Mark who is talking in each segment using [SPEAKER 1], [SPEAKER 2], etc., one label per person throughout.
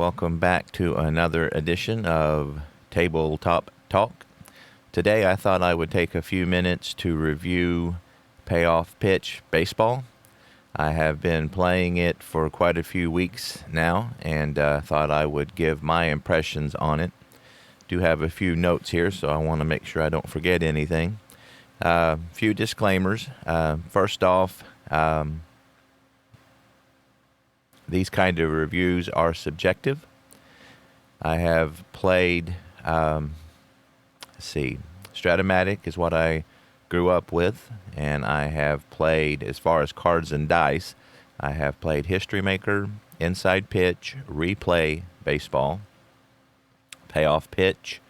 [SPEAKER 1] welcome back to another edition of Tabletop Talk. Today I thought I would take a few minutes to review Payoff Pitch Baseball. I have been playing it for quite a few weeks now and thought I would give my impressions on it. Do have a few notes here, so I want to make sure I don't forget anything. Few disclaimers. First off, these kind of reviews are subjective. I have played, Stratomatic is what I grew up with, and I have played, as far as cards and dice, I have played History Maker, Inside Pitch, Replay Baseball, Payoff Pitch,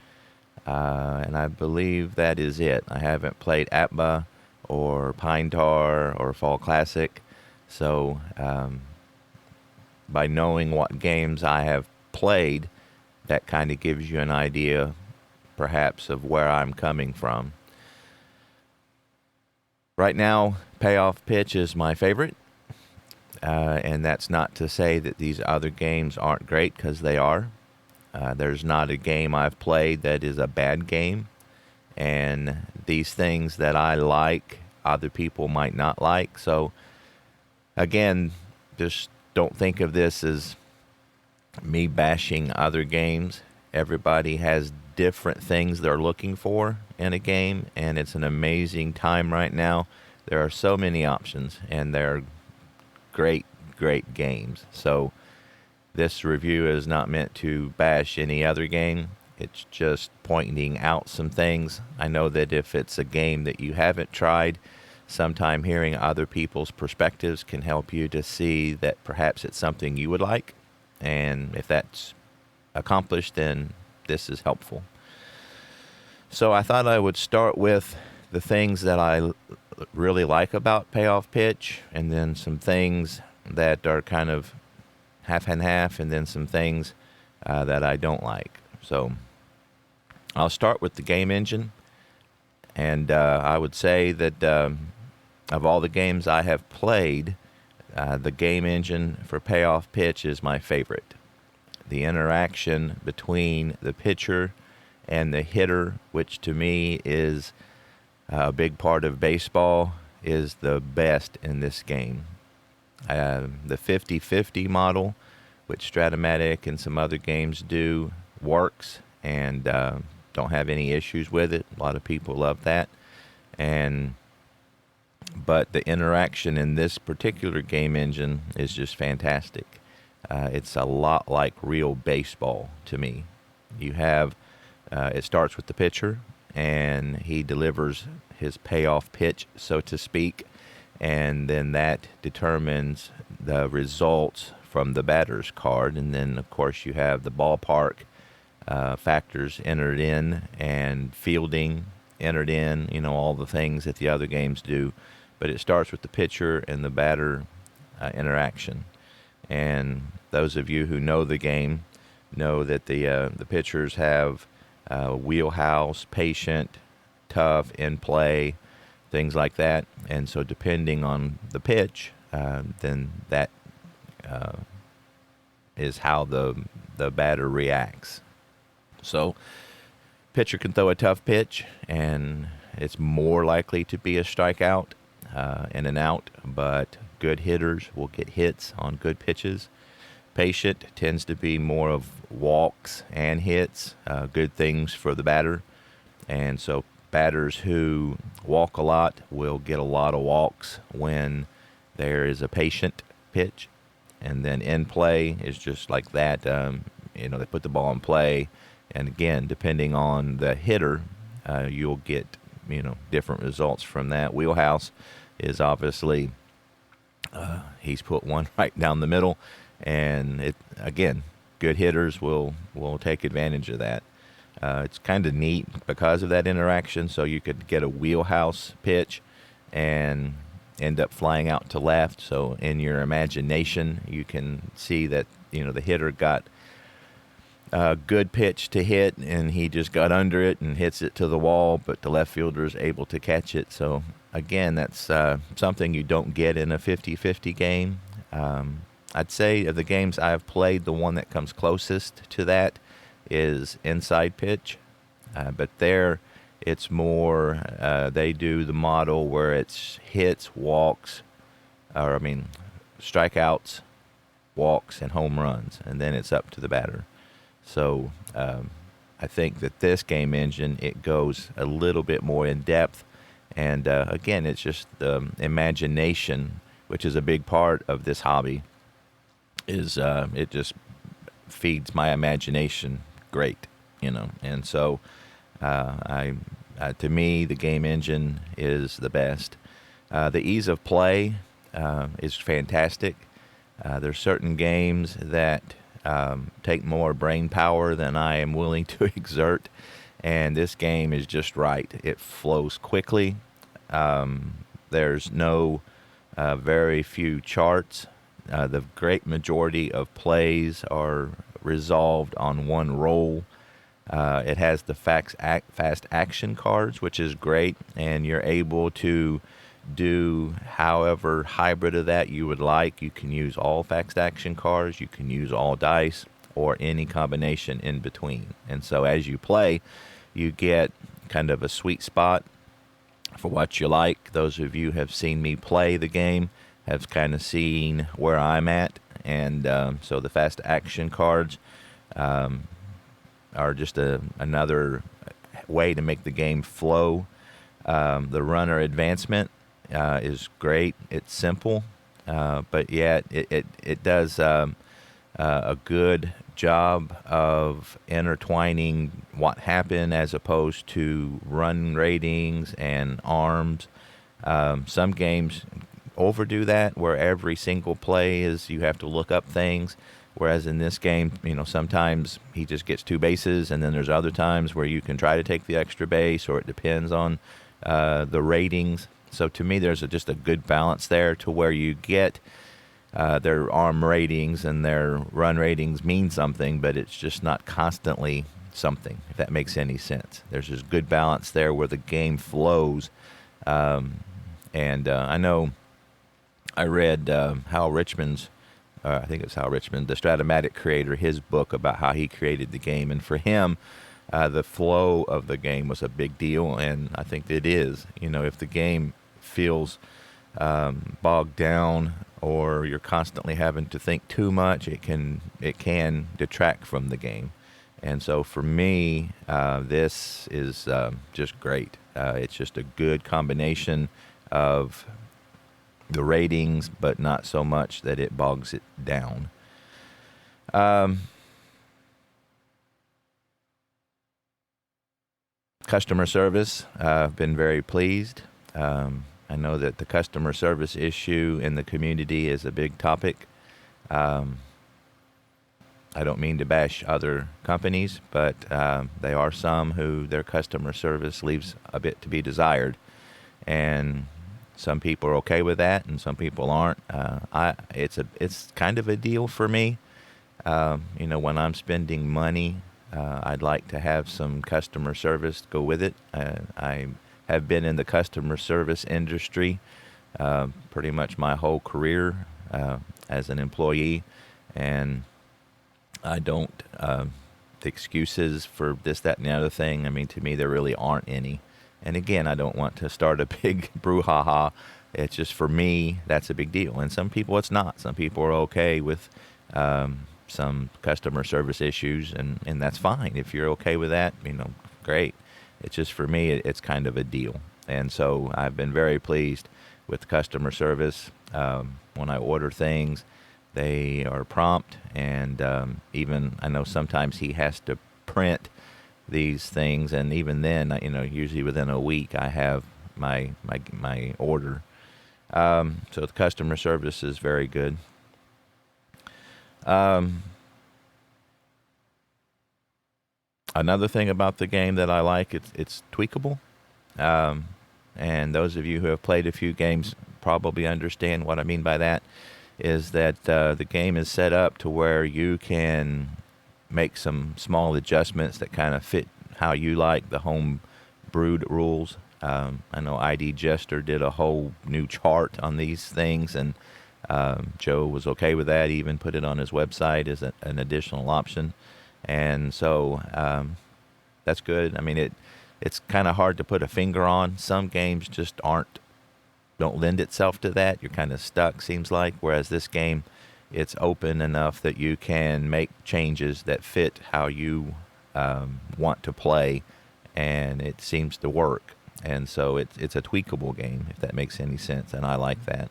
[SPEAKER 1] and I believe that is it. I haven't played APBA or Pine Tar or Fall Classic, so by knowing what games I have played, that kind of gives you an idea, perhaps, of where I'm coming from. Right now, Payoff Pitch is my favorite, and that's not to say that these other games aren't great, because they are. There's not a game I've played that is a bad game, and these things that I like, other people might not like. So, again, just don't think of this as me bashing other games. Everybody has different things they're looking for in a game, and it's an amazing time right now. There are so many options, and they're great games. So this review is not meant to bash any other game. It's just pointing out some things. I know that if it's a game that you haven't tried, sometime hearing other people's perspectives can help you to see that perhaps it's something you would like. And if that's accomplished, then this is helpful. So I thought I would start with the things that I really like about Payoff Pitch, and then some things that are kind of half and half, and then some things that I don't like. So I'll start with the game engine. And I would say that of all the games I have played, the game engine for Payoff Pitch is my favorite. The interaction between the pitcher and the hitter, which to me is a big part of baseball, is the best in this game. The 50-50 model, which Stratomatic and some other games do, works, and don't have any issues with it. A lot of people love that. But the interaction in this particular game engine is just fantastic. It's a lot like real baseball to me. You have, it starts with the pitcher, and he delivers his payoff pitch, so to speak, and then that determines the results from the batter's card. And then, of course, you have the ballpark factors entered in, and fielding entered in, all the things that the other games do. But it starts with the pitcher and the batter interaction. And those of you who know the game know that the pitchers have wheelhouse, patient, tough, in play, things like that. And so depending on the pitch, then that is how the batter reacts. So pitcher can throw a tough pitch, and it's more likely to be a strikeout, in and out, but good hitters will get hits on good pitches. Patient tends to be more of walks and hits, good things for the batter. And so batters who walk a lot will get a lot of walks when there is a patient pitch. And then in play is just like that. They put the ball in play, and again, depending on the hitter, you'll get different results from that. Wheelhouse is obviously, he's put one right down the middle, and it, again, good hitters will take advantage of that. It's kind of neat because of that interaction. So you could get a wheelhouse pitch and end up flying out to left. So in your imagination, you can see that the hitter got a good pitch to hit, and he just got under it and hits it to the wall, but the left fielder is able to catch it. So again, that's something you don't get in a 50-50 game. I'd say of the games I've played, the one that comes closest to that is Inside Pitch. But there, it's more, they do the model where it's hits, walks, strikeouts, walks, and home runs, and then it's up to the batter. So I think that this game engine, it goes a little bit more in depth. And again, it's just the imagination, which is a big part of this hobby, is it just feeds my imagination great, And so to me, the game engine is the best. The ease of play is fantastic. There's certain games that take more brain power than I am willing to exert, and this game is just right. It flows quickly. There's no very few charts. The great majority of plays are resolved on one roll. It has the fast action cards, which is great, and you're able to do however hybrid of that you would like. You can use all fast action cards, you can use all dice, or any combination in between. And so as you play, you get kind of a sweet spot for what you like. Those of you who have seen me play the game have kind of seen where I'm at. And so the fast action cards are just another way to make the game flow. The runner advancement is great. It's simple, but yet it does a good job of intertwining what happened as opposed to run ratings and arms. Some games overdo that, where every single play is you have to look up things. Whereas in this game, sometimes he just gets 2 bases, and then there's other times where you can try to take the extra base, or it depends on the ratings. So to me, there's just a good balance there to where you get their arm ratings and their run ratings mean something, but it's just not constantly something, if that makes any sense. There's this good balance there where the game flows. And I know I read Hal Richman's, I think it's Hal Richman, the Stratomatic creator, his book about how he created the game. And for him, the flow of the game was a big deal, and I think it is. If the game feels bogged down, or you're constantly having to think too much, it can detract from the game. And so for me, this is just great. It's just a good combination of the ratings, but not so much that it bogs it down. Customer service, I've been very pleased. I know that the customer service issue in the community is a big topic. I don't mean to bash other companies, but there are some who their customer service leaves a bit to be desired. And some people are okay with that, and some people aren't. It's kind of a deal for me. When I'm spending money, I'd like to have some customer service go with it. I have been in the customer service industry pretty much my whole career as an employee, and I don't excuses for this, that, and the other thing. To me, there really aren't any. And again, I don't want to start a big brouhaha. It's just, for me, that's a big deal. And some people it's not. Some people are okay with some customer service issues, and that's fine. If you're okay with that, great. It's just, for me, it's kind of a deal. And so I've been very pleased with customer service. When I order things, they are prompt, and even I know sometimes he has to print these things, and even then, usually within a week, I have my order. So the customer service is very good. Another thing about the game that I like, it's tweakable. And those of you who have played a few games probably understand what I mean by that, is that the game is set up to where you can make some small adjustments that kind of fit how you like the home brewed rules. I know ID Jester did a whole new chart on these things, and Joe was okay with that. He even put it on his website as an additional option. And so that's good. I mean, it's kind of hard to put a finger on. Some games just don't lend itself to that. You're kind of stuck, seems like. Whereas this game, it's open enough that you can make changes that fit how you want to play, and it seems to work. And so it's a tweakable game, if that makes any sense, and I like that.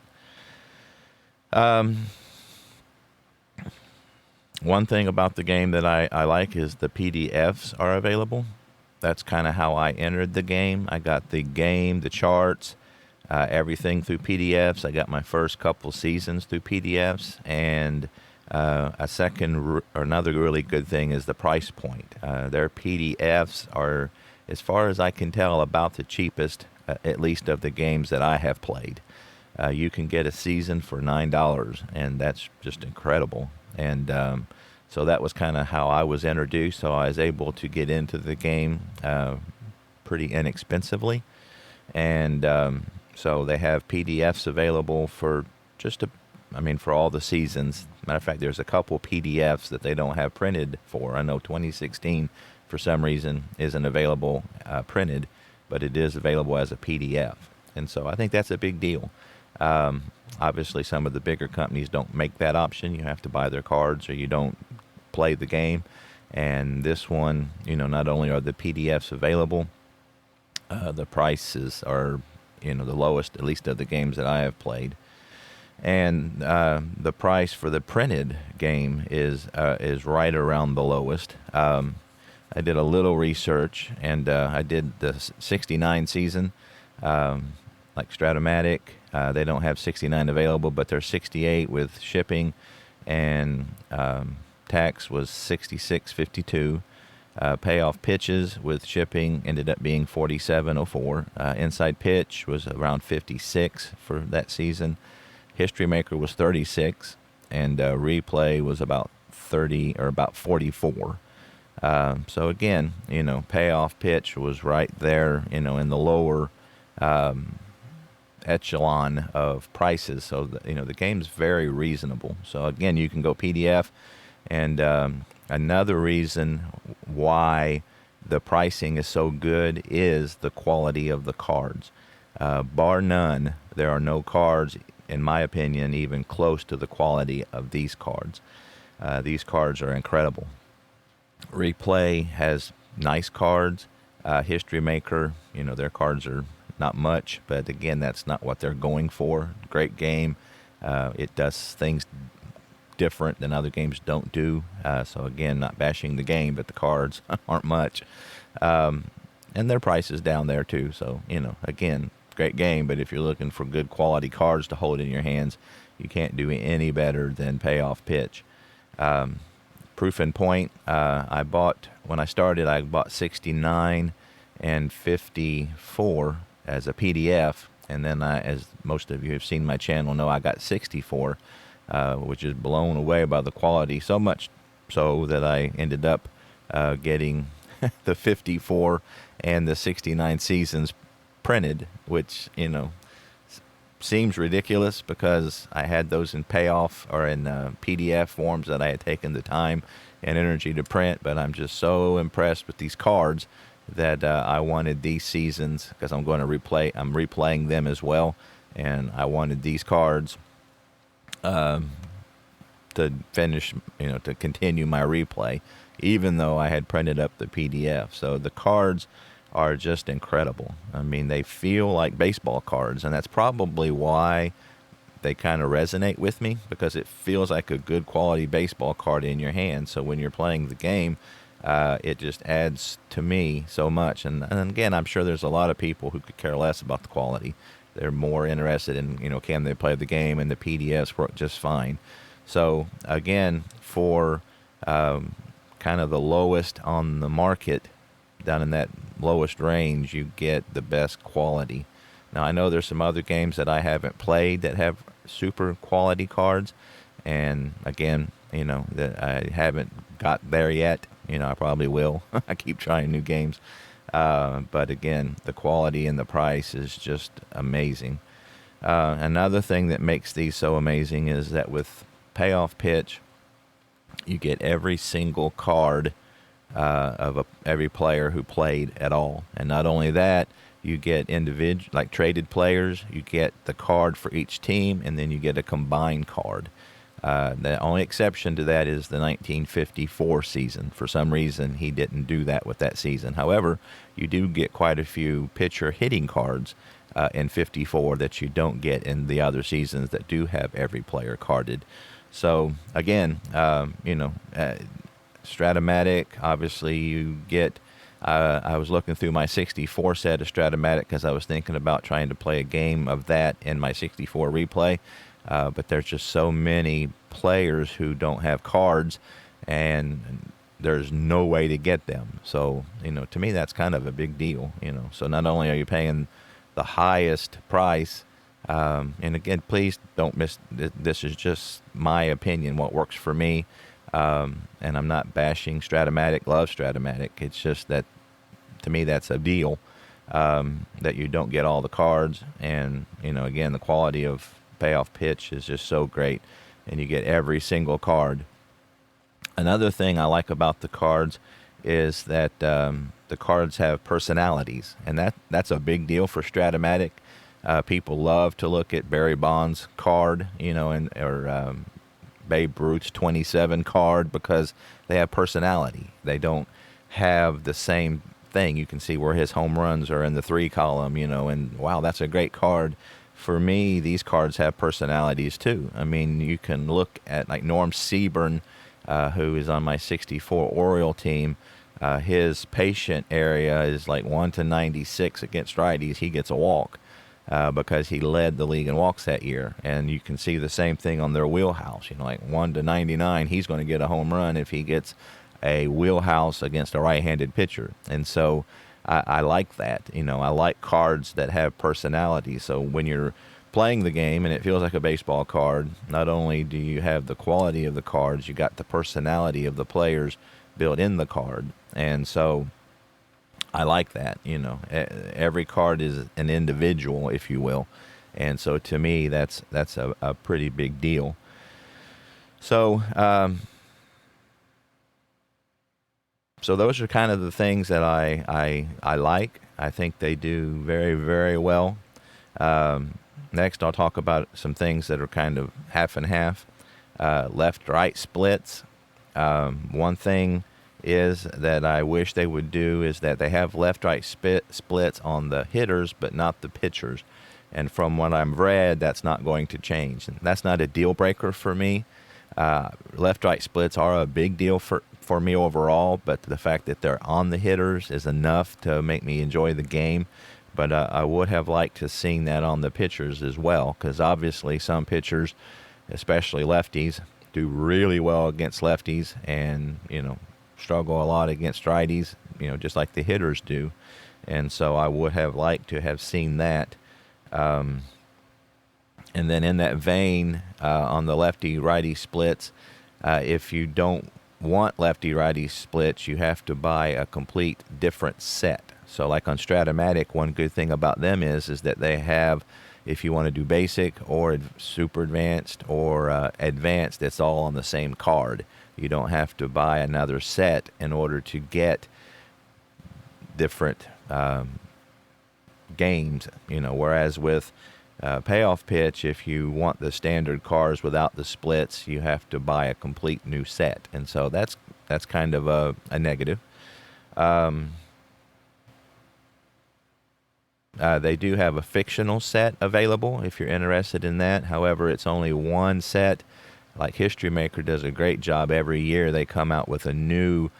[SPEAKER 1] One thing about the game that I like is the PDFs are available. That's kind of how I entered the game. I got the game, the charts, everything through PDFs. I got my first couple seasons through PDFs, and another really good thing is the price point. Their PDFs are, as far as I can tell, about the cheapest, at least of the games that I have played. You can get a season for $9, and that's just incredible. And so that was kind of how I was introduced. So I was able to get into the game pretty inexpensively. And so they have PDFs available for for all the seasons. Matter of fact, there's a couple PDFs that they don't have printed for. I know 2016, for some reason, isn't available printed, but it is available as a PDF. And so I think that's a big deal. Obviously, some of the bigger companies don't make that option. You have to buy their cards or you don't play the game. And this one, not only are the PDFs available, the prices are, the lowest, at least of the games that I have played. And the price for the printed game is right around the lowest. I did a little research, and I did the 69 season, like Stratomatic. They don't have 69 available, but there's 68 with shipping, and tax was $66.52. Payoff pitches with shipping ended up being $47.04. Inside pitch was around $56 for that season. History Maker was $36, and replay was about $30 or about $44. So again, Payoff Pitch was right there, in the lower echelon of prices. So the game's very reasonable. So again, you can go PDF, and another reason why the pricing is so good is the quality of the cards. Bar none, there are no cards, in my opinion, even close to the quality of these cards. These cards are incredible. Replay has nice cards. History Maker, their cards are not much, but again, that's not what they're going for. Great game. It does things different than other games don't do. So again, not bashing the game, but the cards aren't much. And their price is down there too. So, again, great game, but if you're looking for good quality cards to hold in your hands, you can't do any better than Payoff Pitch. Proof and Point, when I started, I bought 69 and 54 as a PDF, and then as most of you have seen my channel know, I got 64, which is blown away by the quality, so much so that I ended up getting the 54 and the 69 seasons printed, which seems ridiculous because I had those in payoff or in PDF forms that I had taken the time and energy to print. But I'm just so impressed with these cards that I wanted these seasons, because I'm going to I'm replaying them as well, and I wanted these cards to finish, to continue my replay, even though I had printed up the PDF. So the cards are just incredible. I mean, they feel like baseball cards, and that's probably why they kind of resonate with me, because it feels like a good quality baseball card in your hand. So when you're playing the game, it just adds to me so much. And again, I'm sure there's a lot of people who could care less about the quality. They're more interested in, can they play the game, and the PDFs work just fine. So again, for kind of the lowest on the market, down in that lowest range, you get the best quality. Now, I know there's some other games that I haven't played that have super quality cards, and again, that I haven't got there yet. I probably will. I keep trying new games, but again, the quality and the price is just amazing. Another thing that makes these so amazing is that with Payoff Pitch, you get every single card of every player who played at all. And not only that, you get like traded players, you get the card for each team, and then you get a combined card. The only exception to that is the 1954 season. For some reason, he didn't do that with that season. However, you do get quite a few pitcher hitting cards in 54 that you don't get in the other seasons that do have every player carded. So, again, Stratomatic, obviously you get... I was looking through my 64 set of Stratomatic because I was thinking about trying to play a game of that in my 64 replay. But there's just so many players who don't have cards, and there's no way to get them. So, to me, that's kind of a big deal, So not only are you paying the highest price, and again, please don't miss, this is just my opinion, what works for me. And I'm not bashing Stratomatic, love Stratomatic. It's just that, to me, that's a deal, that you don't get all the cards. And, again, the quality of Payoff Pitch is just so great, and you get every single card. Another thing I like about the cards is that the cards have personalities, and that's a big deal for Stratomatic. People love to look at Barry Bonds' card, or Babe Ruth's 27 card, because they have personality. They don't have the same thing. You can see where his home runs are in the 3 column, and wow, that's a great card. For me, these cards have personalities too. I mean, you can look at like Norm Seaburn, who is on my 64 Oriole team. His patient area is like 1/96 against righties. He gets a walk. Because he led the league in walks that year. And you can see the same thing on their wheelhouse. Like 1/99, he's going to get a home run if he gets a wheelhouse against a right-handed pitcher. And so I like that. I like cards that have personality. So when you're playing the game and it feels like a baseball card, not only do you have the quality of the cards, you got the personality of the players built in the card. And so I like that. Every card is an individual, if you will. And so to me, that's a pretty big deal. So, so those are kind of the things that I like. I think they do very, very well. Next, I'll talk about some things that are kind of half and half. Left-right splits. One thing is that I wish they would do is that they have left-right splits on the hitters, but not the pitchers. And from what I've read, that's not going to change. And that's not a deal breaker for me. Left-right splits are a big deal for me overall, but the fact that they're on the hitters is enough to make me enjoy the game. But I would have liked to seen that on the pitchers as well, because obviously some pitchers, especially lefties, do really well against lefties, and struggle a lot against righties, just like the hitters do. And so I would have liked to have seen that. And then in that vein, on the lefty-righty splits, if you don't want lefty-righty splits, you have to buy a complete different set. So like on Stratomatic, one good thing about them is that they have, if you want to do basic or super advanced or advanced, it's all on the same card. You don't have to buy another set in order to get different games, whereas with Payoff Pitch, if you want the standard cards without the splits, you have to buy a complete new set. And so that's kind of a negative. They do have a fictional set available if you're interested in that. However, it's only one set. Like History Maker does a great job every year. They come out with a new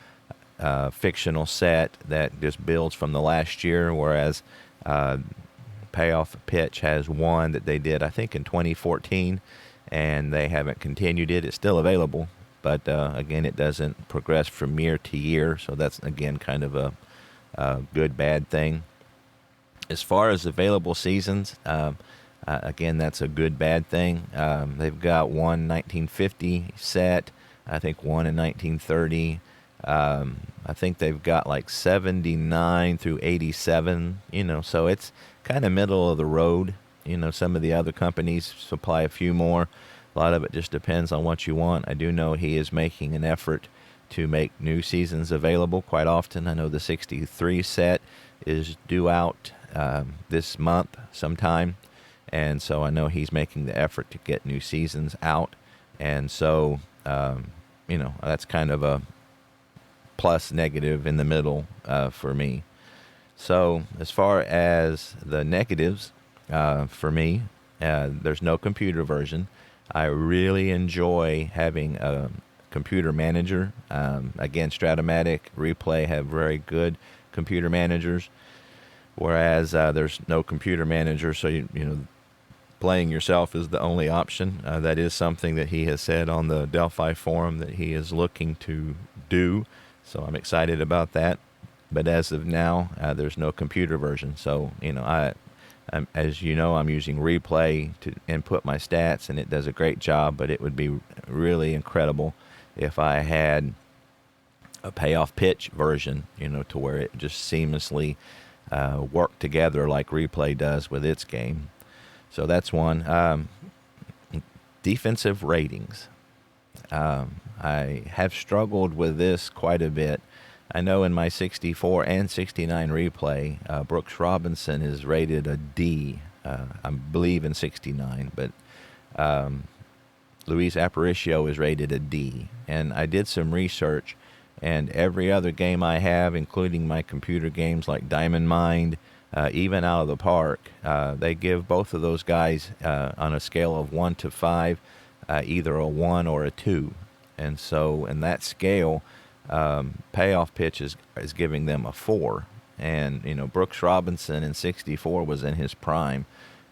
[SPEAKER 1] fictional set that just builds from the last year, whereas Payoff Pitch has one that they did, I think, in 2014, and they haven't continued it. It's still available, but again, it doesn't progress from year to year, so that's, again, kind of a good, bad thing. As far as available seasons, again, that's a good, bad thing. They've got one 1950 set, I think one in 1930. I think they've got like 79 through 87, so it's kind of middle of the road. Some of the other companies supply a few more. A lot of it just depends on what you want. I do know he is making an effort to make new seasons available quite often. I know the 63 set is due out this month sometime, and so I know he's making the effort to get new seasons out. And so, that's kind of a plus negative in the middle for me. So as far as the negatives, for me, there's no computer version. I really enjoy having a computer manager. Again, Stratomatic, Replay have very good computer managers, whereas there's no computer manager, so playing yourself is the only option. That is something that he has said on the Delphi forum that he is looking to do, so I'm excited about that. But as of now, there's no computer version. So, as you know, I'm using Replay to input my stats, and it does a great job, but it would be really incredible if I had a Payoff Pitch version, to where it just seamlessly worked together like Replay does with its game. So that's one. Defensive ratings. I have struggled with this quite a bit. I know in my 64 and 69 Replay, Brooks Robinson is rated a D, I believe in 69, but Luis Aparicio is rated a D. And I did some research, and every other game I have, including my computer games like Diamond Mind, even Out of the Park, they give both of those guys on a scale of 1 to 5, either a 1 or a 2. And so in that scale, Payoff Pitch is giving them a 4. And, Brooks Robinson in 64 was in his prime.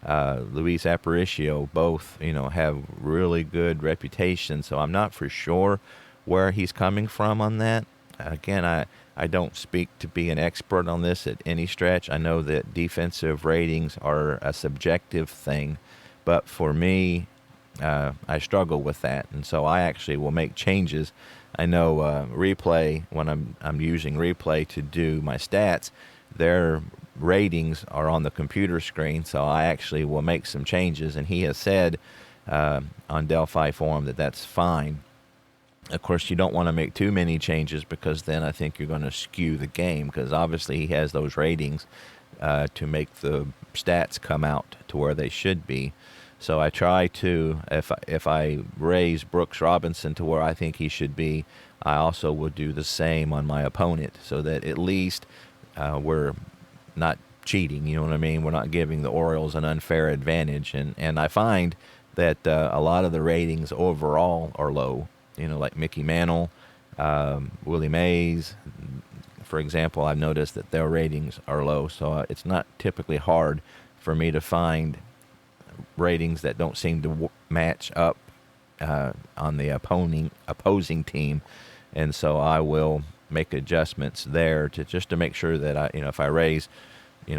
[SPEAKER 1] Luis Aparicio, both, have really good reputation. So I'm not for sure where he's coming from on that. Again, I don't speak to be an expert on this at any stretch. I know that defensive ratings are a subjective thing, but for me, I struggle with that, and so I actually will make changes. I know Replay, when I'm using Replay to do my stats, their ratings are on the computer screen, so I actually will make some changes, and he has said on Delphi forum that that's fine. Of course, you don't want to make too many changes, because then I think you're going to skew the game, because obviously he has those ratings to make the stats come out to where they should be. So I try to, if I raise Brooks Robinson to where I think he should be, I also will do the same on my opponent, so that at least we're not cheating, you know what I mean? We're not giving the Orioles an unfair advantage. And I find that a lot of the ratings overall are low. Like Mickey Mantle, Willie Mays, for example, I've noticed that their ratings are low. So it's not typically hard for me to find ratings that don't seem to match up on the opposing team. And so I will make adjustments there to make sure that if I raise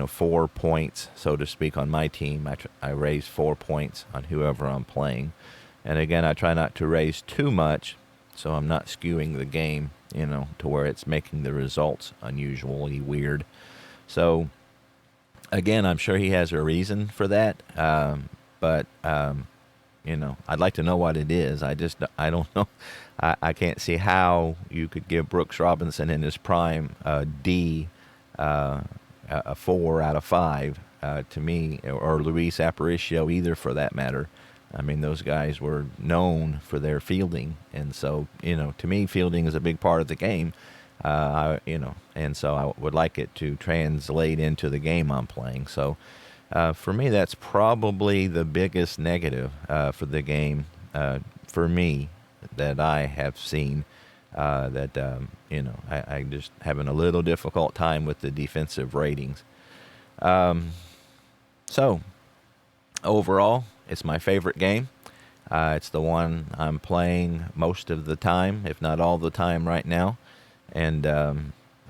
[SPEAKER 1] 4 points, so to speak, on my team, I raise 4 points on whoever I'm playing. And again, I try not to raise too much, so I'm not skewing the game, to where it's making the results unusually weird. So, again, I'm sure he has a reason for that, but I'd like to know what it is. I don't know. I can't see how you could give Brooks Robinson in his prime a D, a 4 out of 5 to me, or Luis Aparicio either, for that matter. I mean, those guys were known for their fielding, and so, to me, fielding is a big part of the game, and so I would like it to translate into the game I'm playing. So, for me, that's probably the biggest negative for the game, for me, that I have seen, I just having a little difficult time with the defensive ratings. So, overall, it's my favorite game. It's the one I'm playing most of the time, if not all the time right now. And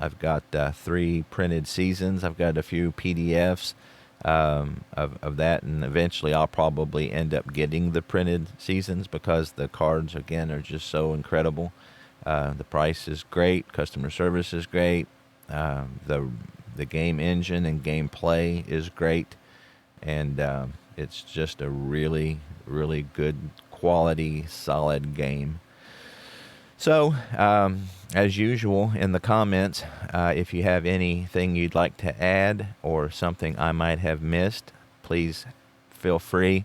[SPEAKER 1] I've got 3 printed seasons. I've got a few PDFs of that, and eventually I'll probably end up getting the printed seasons, because the cards, again, are just so incredible. The price is great. Customer service is great. The game engine and gameplay is great. And It's just a really, really good quality, solid game. So, as usual, in the comments, if you have anything you'd like to add or something I might have missed, please feel free.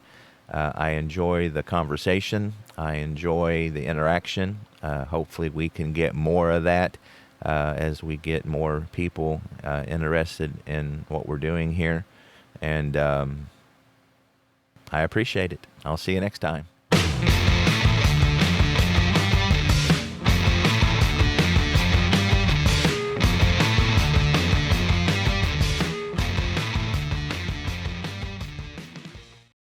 [SPEAKER 1] I enjoy the conversation. I enjoy the interaction. Hopefully we can get more of that as we get more people interested in what we're doing here. And I appreciate it. I'll see you next time.